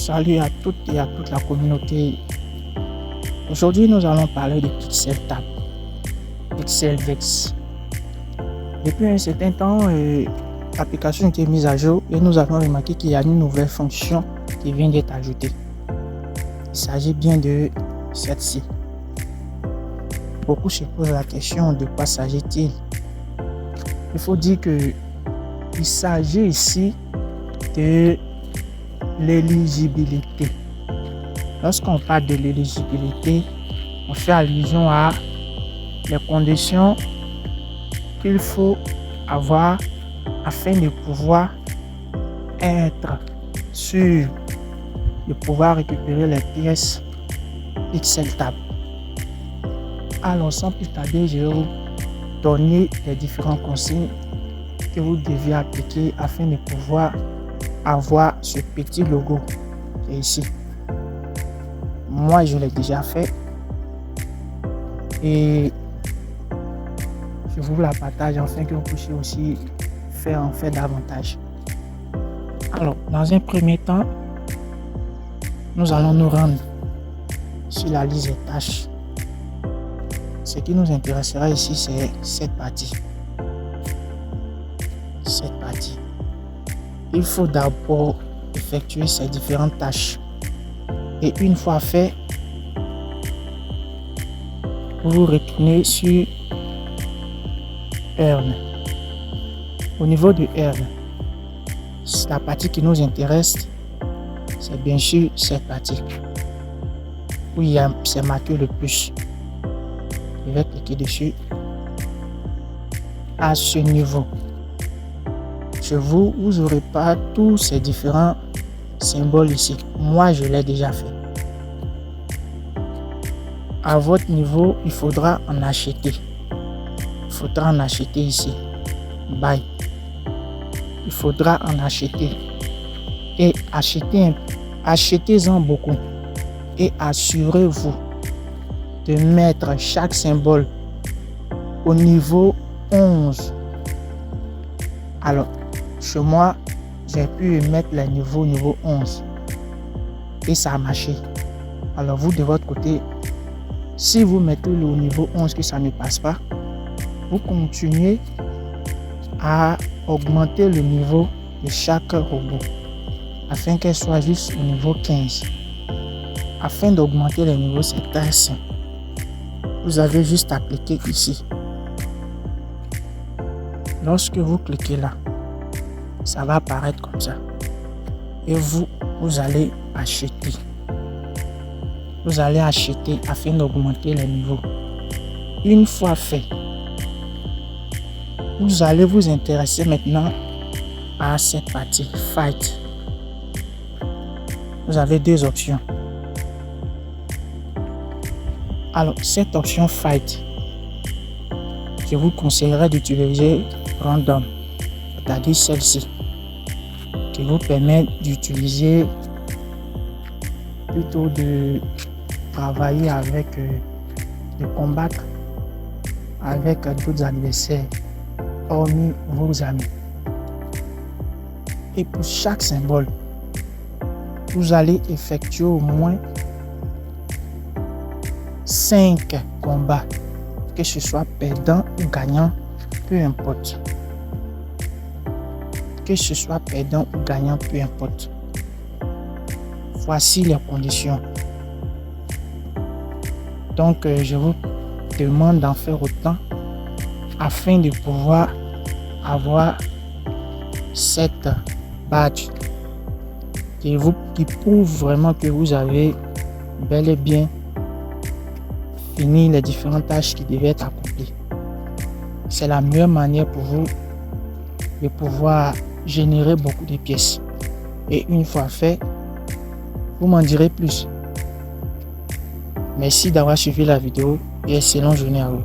Salut à toutes et à toute la communauté. Aujourd'hui, nous allons parler de Pixel Tab, Pixel Vex. Depuis un certain temps, l'application était mise à jour et nous avons remarqué qu'il y a une nouvelle fonction qui vient d'être ajoutée. Il s'agit bien de celle-ci. Beaucoup se posent la question de quoi s'agit-il. Il faut dire qu'il s'agit ici de l'éligibilité. Lorsqu'on parle de l'éligibilité, on fait allusion à les conditions qu'il faut avoir afin de pouvoir être sûr de pouvoir récupérer les pièces Pixel Tab. Alors sans plus tarder, je vais vous donner les différents consignes que vous devez appliquer afin de pouvoir avoir ce petit logo qui est ici. Moi, je l'ai déjà fait et je vous la partage afin que vous puissiez aussi faire davantage. Alors, dans un premier temps, nous allons nous rendre sur la liste des tâches. Ce qui nous intéressera ici, c'est cette partie. Il faut d'abord effectuer ces différentes tâches. Et une fois fait, vous retournez sur Earn. Au niveau de Earn, la partie qui nous intéresse, c'est bien sûr cette partie où c'est marqué le plus. Je vais cliquer dessus. À ce niveau, chez vous, vous n'aurez pas tous ces différents symboles ici. Moi, je l'ai déjà fait. À votre niveau, il faudra en acheter. Il faudra en acheter ici. Buy. Il faudra en acheter. Et achetez-en beaucoup. Et assurez-vous de mettre chaque symbole au niveau 11. Alors, chez moi, j'ai pu mettre les niveaux niveau 11 et ça a marché. Alors vous de votre côté, si vous mettez le niveau 11 que ça ne passe pas, vous continuez à augmenter le niveau de chaque robot afin qu'elle soit juste au niveau 15. Afin d'augmenter les niveaux, c'est très simple. Vous avez juste à cliquer ici. Lorsque vous cliquez là, ça va apparaître comme ça. Et vous allez acheter. Vous allez acheter afin d'augmenter les niveaux. Une fois fait, vous allez vous intéresser maintenant à cette partie Fight. Vous avez deux options. Alors, cette option Fight, je vous conseillerais d'utiliser Random, c'est-à-dire celle-ci, qui vous permet d'utiliser plutôt de travailler avec, de combattre avec d'autres adversaires, hormis vos amis. Et pour chaque symbole, vous allez effectuer au moins 5 combats, que ce soit perdant ou gagnant, peu importe. Que ce soit perdant ou gagnant, peu importe. Voici les conditions. Donc, je vous demande d'en faire autant afin de pouvoir avoir cette badge qui prouve vraiment que vous avez bel et bien fini les différentes tâches qui devaient être accomplies. C'est la meilleure manière pour vous de pouvoir générer beaucoup de pièces. Et une fois fait, vous m'en direz plus. Merci d'avoir suivi la vidéo et excellente journée à vous.